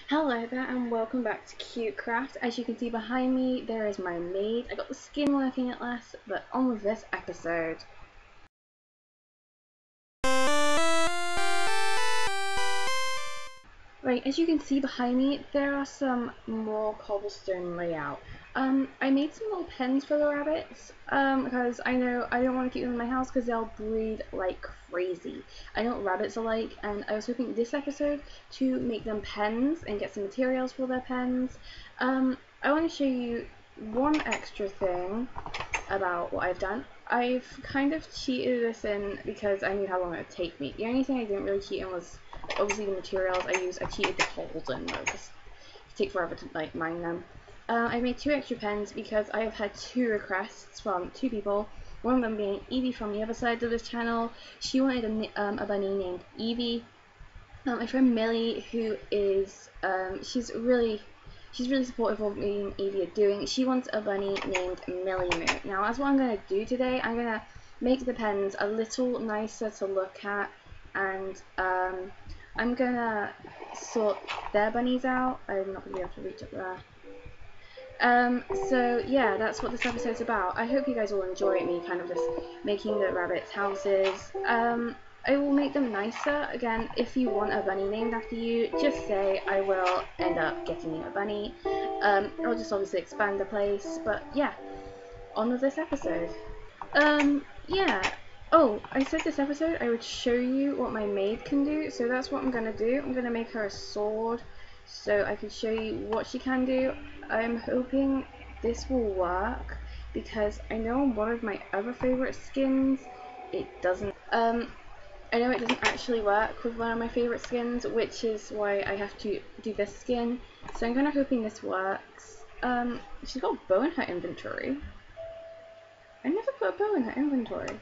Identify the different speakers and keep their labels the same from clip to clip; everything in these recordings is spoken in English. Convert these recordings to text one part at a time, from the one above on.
Speaker 1: Hello there and welcome back to CuteCraft. As you can see behind me, there is my maid. I got the skin working at last, but on with this episode. Right, as you can see behind me, there are some more cobblestone layout. I made some little pens for the rabbits, because I know I don't want to keep them in my house because they'll breed like crazy. I know what rabbits are like, and I was hoping this episode to make them pens and get some materials for their pens. I want to show you one extra thing about what I've done. I've kind of cheated this in because I knew how long it would take me. The only thing I didn't really cheat in was obviously the materials I used. I cheated the holes in though because it takes forever to like mine them. I made 2 extra pens because I have had 2 requests from 2 people. One of them being Evie from the other side of this channel. She wanted a bunny named Evie. My friend Millie, who is she's really supportive of me and Evie are doing. She wants a bunny named Millie Moo. Now, as what I'm going to do today, I'm going to make the pens a little nicer to look at, and I'm going to sort their bunnies out. I'm not going to be able to reach up there. So yeah, that's what this episode's about. I hope you guys will enjoy me kind of just making the rabbits' houses. I will make them nicer. Again, if you want a bunny named after you, just say. I will end up getting you a bunny. I'll just obviously expand the place, but yeah, on with this episode. Yeah. Oh, I said this episode I would show you what my maid can do, so that's what I'm gonna do. I'm gonna make her a sword so I can show you what she can do. I'm hoping this will work because I know on one of my other favorite skins it doesn't. I know it doesn't actually work with one of my favorite skins, which is why I have to do this skin. So I'm kind of hoping this works. She's got a bow in her inventory. I never put a bow in her inventory.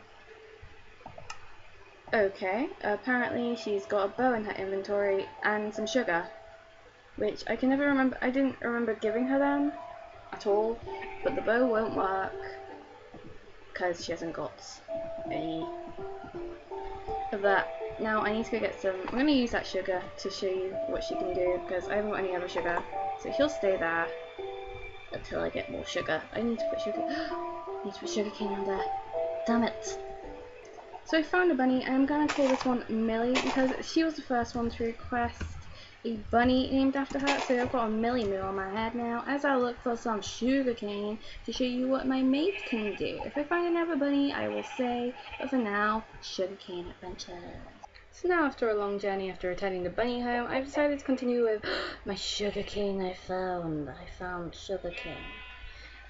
Speaker 1: Okay, apparently she's got a bow in her inventory and some sugar, which I can never remember. I didn't remember giving her them at all, but the bow won't work because she hasn't got any of that. Now I need to go get some. I'm going to use that sugar to show you what she can do because I haven't got any other sugar, so she'll stay there until I get more sugar. I need to put sugar. I need to put sugar cane on there. Damn it. So I found a bunny, and I'm going to call this one Millie because she was the first one to request a bunny named after her. So I've got a Millie Moo on my head now as I look for some sugar cane to show you what my maid can do. If I find another bunny, I will say, but for now, sugar cane adventures. So now, after a long journey after returning the bunny home, I've decided to continue with my sugar cane I found. I found sugar cane.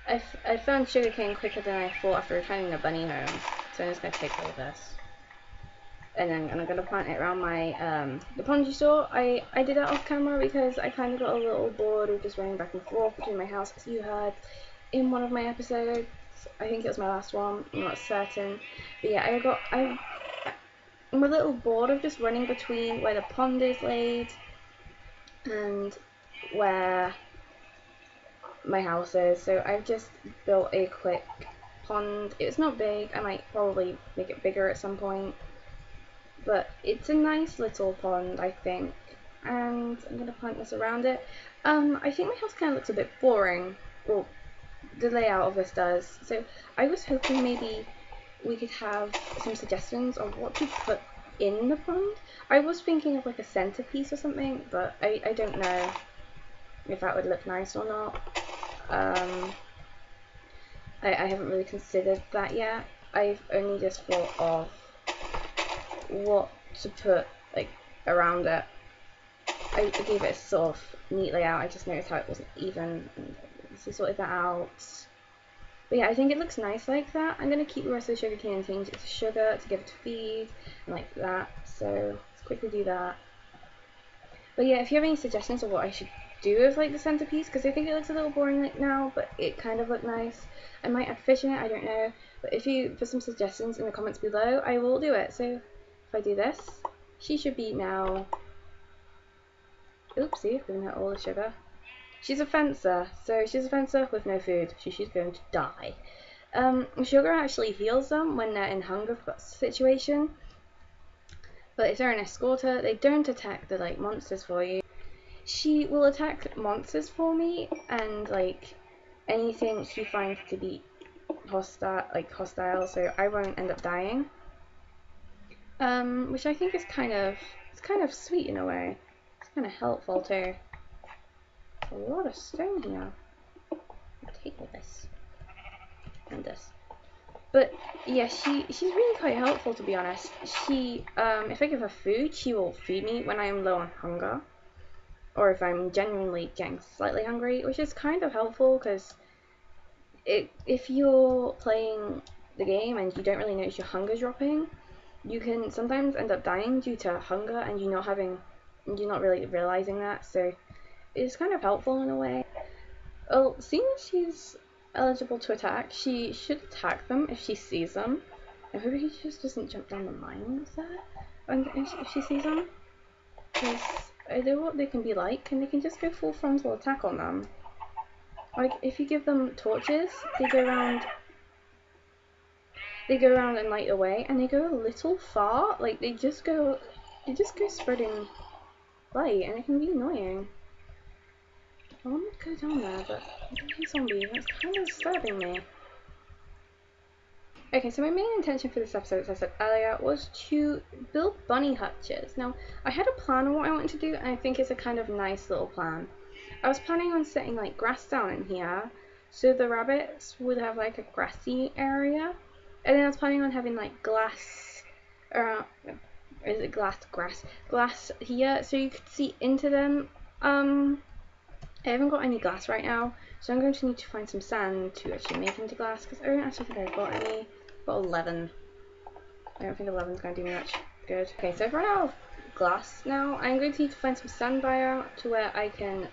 Speaker 1: I found sugar cane quicker than I thought after returning the bunny home, so I'm just going to take all of this. And then I'm going to plant it around my, the pond you saw. I did that off camera because I kind of got a little bored of just running back and forth between my house, as you heard in one of my episodes. I think it was my last one, I'm not certain. But yeah, I'm a little bored of just running between where the pond is laid and where my house is, so I've just built a quick pond. It's not big, I might probably make it bigger at some point, but it's a nice little pond, I think, and I'm going to plant this around it. I think my house kind of looks a bit boring, well, the layout of this does, so I was hoping maybe we could have some suggestions of what to put in the pond. I was thinking of like a centerpiece or something, but I don't know if that would look nice or not. I haven't really considered that yet. I've only just thought of what to put like around it. I gave it a sort of neat layout. I just noticed how it wasn't even, so sorted that out. But yeah, I think it looks nice like that. I'm going to keep the rest of the sugar cane and change it to sugar to give it to feed and like that. So let's quickly do that. But yeah, if you have any suggestions of what I should do with like the centerpiece, because I think it looks a little boring like now, but it kind of looked nice. I might add fish in it, I don't know. But if you put some suggestions in the comments below, I will do it. So if I do this, she should be now. Oopsie, I've given her all the sugar. She's a fencer, so she's a fencer with no food, so she's going to die. Sugar actually heals them when they're in hunger situation. But if they're an escorter, they don't attack the like monsters for you. she will attack monsters for me, and like anything she finds to be hostile, so I won't end up dying. Which I think is kind of sweet in a way. It's kind of helpful too. A lot of stone here. I'll take all this and this. But yeah, she's really quite helpful, to be honest. She if I give her food, she will feed me when I am low on hunger, or if I'm genuinely getting slightly hungry, which is kind of helpful because if you're playing the game and you don't really notice your hunger dropping, you can sometimes end up dying due to hunger and you're not really realizing that. So it's kind of helpful in a way. Well, seeing as she's eligible to attack, she should attack them if she sees them. I hope she just doesn't jump down the mines there if she sees them, because I know what they can be like, and they can just go full frontal attack on them. Like if you give them torches, they go around and light away, and they go a little far. Like they just go spreading light, and it can be annoying. I want to go down there, but hey zombie, that's kind of disturbing me. Okay, so my main intention for this episode, as I said earlier, was to build bunny hutches. Now, I had a plan on what I wanted to do, and I think it's a kind of nice little plan. I was planning on setting like grass down in here, so the rabbits would have like a grassy area, and then I was planning on having like glass, glass here, so you could see into them. I haven't got any glass right now, so I'm going to need to find some sand to actually make into glass, because I don't actually think I've got any. I've got 11. I don't think 11 is going to do me much good. Okay, so I've run out of glass now. I'm going to need to find some sand bio to where I can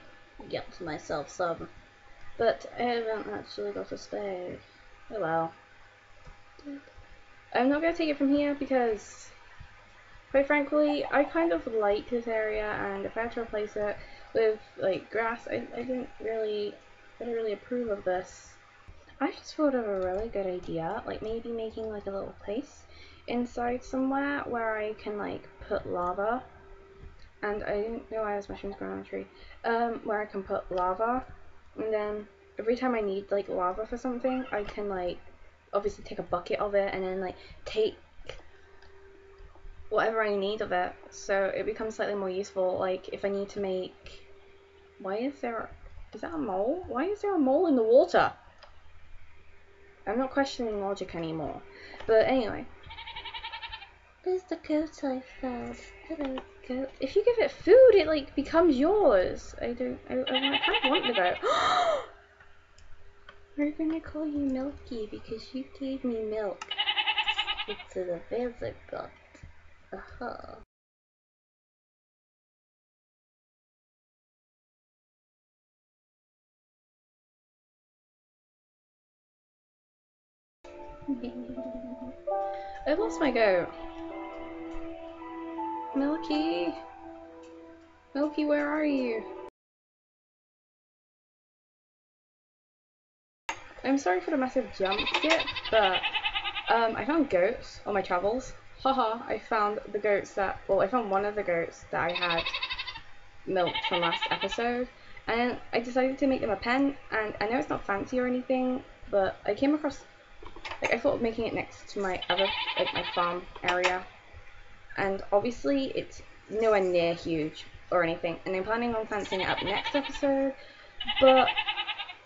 Speaker 1: get myself some. But I haven't actually got a spade. Oh well. I'm not going to take it from here because, quite frankly, I kind of like this area, and if I have to replace it with like grass, I didn't really approve of this. I just thought of a really good idea, like maybe making like a little place inside somewhere where I can like put lava, and I didn't know I was mushrooms growing on a tree, where I can put lava, and then every time I need like lava for something, I can like obviously take a bucket of it and then like take whatever I need of it, so it becomes slightly more useful. Like if I need to make, is that a mole? Why is there a mole in the water? I'm not questioning logic anymore. But anyway. There's the goat I found. Hello, goat. If you give it food, it like becomes yours. I kind of want the goat. We're gonna call you Milky because you gave me milk. It's a very good. Aha. I lost my goat. Milky! Milky, where are you? I'm sorry for the massive jump skip, but I found goats on my travels. Haha, I found the goats that, well, I found one of the goats that I had milked from last episode, and I decided to make them a pen, and I know it's not fancy or anything, but I came across, like, I thought of making it next to my other, like, my farm area, and obviously it's nowhere near huge or anything, and I'm planning on fancying it up next episode, but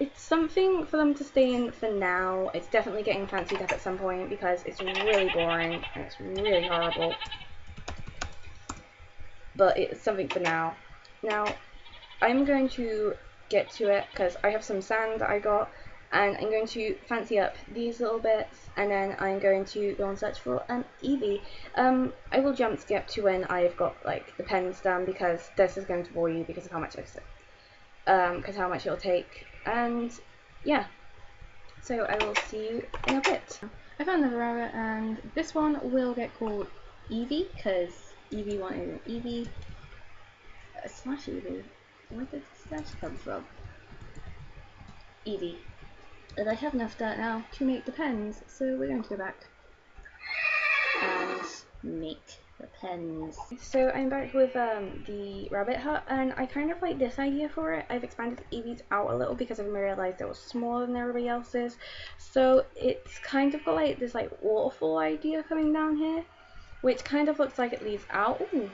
Speaker 1: it's something for them to stay in for now. It's definitely getting fancied up at some point because it's really boring and it's really horrible, but it's something for now. Now, I'm going to get to it because I have some sand that I got, and I'm going to fancy up these little bits, and then I'm going to go and search for an Eevee. I will jump skip to when I've got like the pens done, because this is going to bore you because of how much how much it'll take, and yeah, so I will see you in a bit. I found another rabbit, and this one will get called Eevee because Eevee wanted an Eevee. Slash Eevee. Where did the slash come from? Eevee. And I have enough dirt now to make the pens, so we're going to go back and make Pens. So I'm back with the rabbit hut, and I kind of like this idea for it. I've expanded Evie's out a little because I've realised it was smaller than everybody else's. So it's kind of got like this like waterfall idea coming down here, which kind of looks like it leads out. Ooh,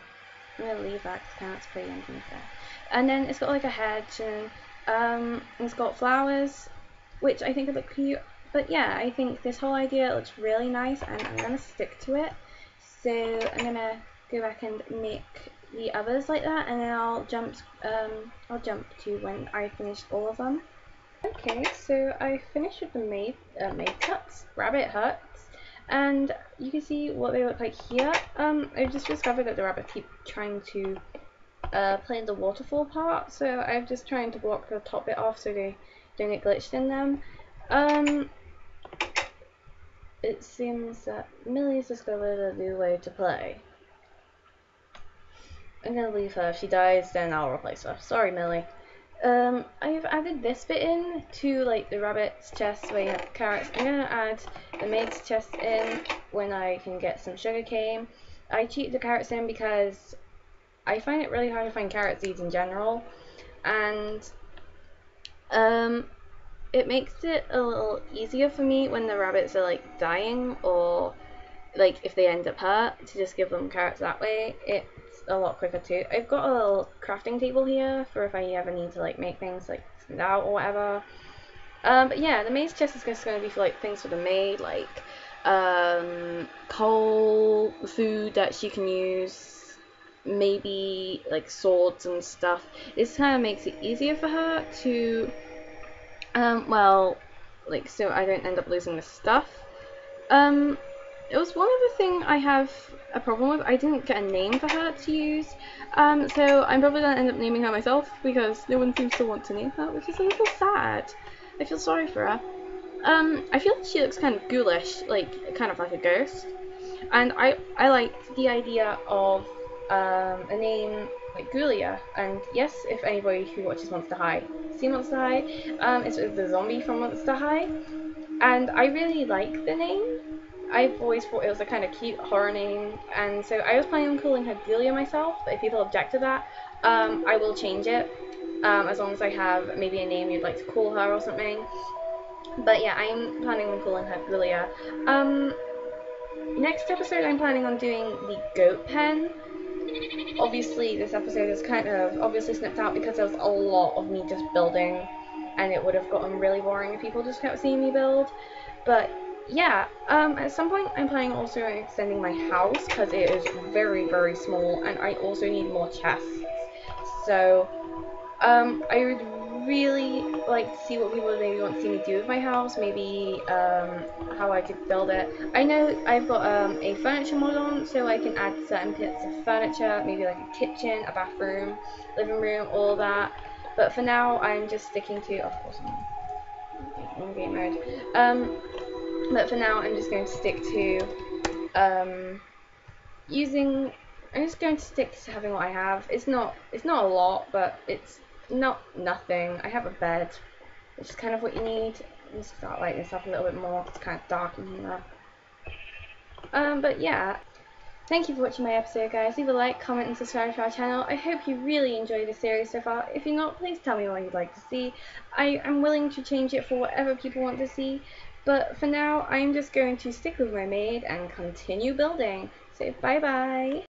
Speaker 1: I'm gonna leave that because it's pretty underneath there. And then it's got like a hedge, and it's got flowers, which I think would look cute. But yeah, I think this whole idea looks really nice, and I'm gonna stick to it. So I'm gonna go back and make the others like that, and then I'll jump to when I finish all of them. Okay, so I finished with the maid huts, rabbit huts, and you can see what they look like here. I've just discovered that the rabbits keep trying to play in the waterfall part, so I'm just trying to block the top bit off so they don't get glitched in them. It seems that Millie's discovered a new way to play. I'm gonna leave her. If she dies, then I'll replace her. Sorry, Millie. I've added this bit in to like the rabbit's chest where you have carrots. I'm gonna add the maid's chest in when I can get some sugar cane. I cheat the carrots in because I find it really hard to find carrot seeds in general, and it makes it a little easier for me when the rabbits are like dying, or like if they end up hurt, to just give them carrots that way. It's a lot quicker too. I've got a little crafting table here for if I ever need to like make things like stand out or whatever. But yeah, the maid's chest is just going to be for like things for the maid, like coal, food that she can use, maybe like swords and stuff. This kind of makes it easier for her to well, like, so I don't end up losing the stuff. It was one other thing I have a problem with. I didn't get a name for her to use, so I'm probably gonna end up naming her myself because no one seems to want to name her, which is a little sad. I feel sorry for her. I feel like she looks kind of ghoulish, like kind of like a ghost, and I liked the idea of a name like Ghoulia. And yes, if anybody who watches Monster High see Monster High, it's the zombie from Monster High, and I really like the name. I've always thought it was a kind of cute horror name, and so I was planning on calling her Ghoulia myself, but if people object to that, I will change it, as long as I have maybe a name you'd like to call her or something. But yeah, I'm planning on calling her Ghoulia. Next episode I'm planning on doing the goat pen. Obviously this episode is kind of obviously snipped out because there was a lot of me just building, and it would have gotten really boring if people just kept seeing me build. But yeah, at some point I'm planning also on extending my house because it is very, very small, and I also need more chests. So I would really like to see what people maybe want to see me do with my house, maybe how I could build it. I know I've got a furniture mod on, so I can add certain bits of furniture, maybe like a kitchen, a bathroom, living room, all that. But for now, I'm just sticking to, of course, I'm on game mode. But for now, I'm just going to stick to I'm just going to stick to having what I have. It's not a lot, but it's not nothing. I have a bed, which is kind of what you need. Let's start lighting this up a little bit more. It's kind of dark in here. But yeah, thank you for watching my episode, guys. Leave a like, comment, and subscribe to our channel. I hope you really enjoyed the series so far. If you're not, please tell me what you'd like to see. I'm willing to change it for whatever people want to see. But for now, I'm just going to stick with my maid and continue building. So bye bye.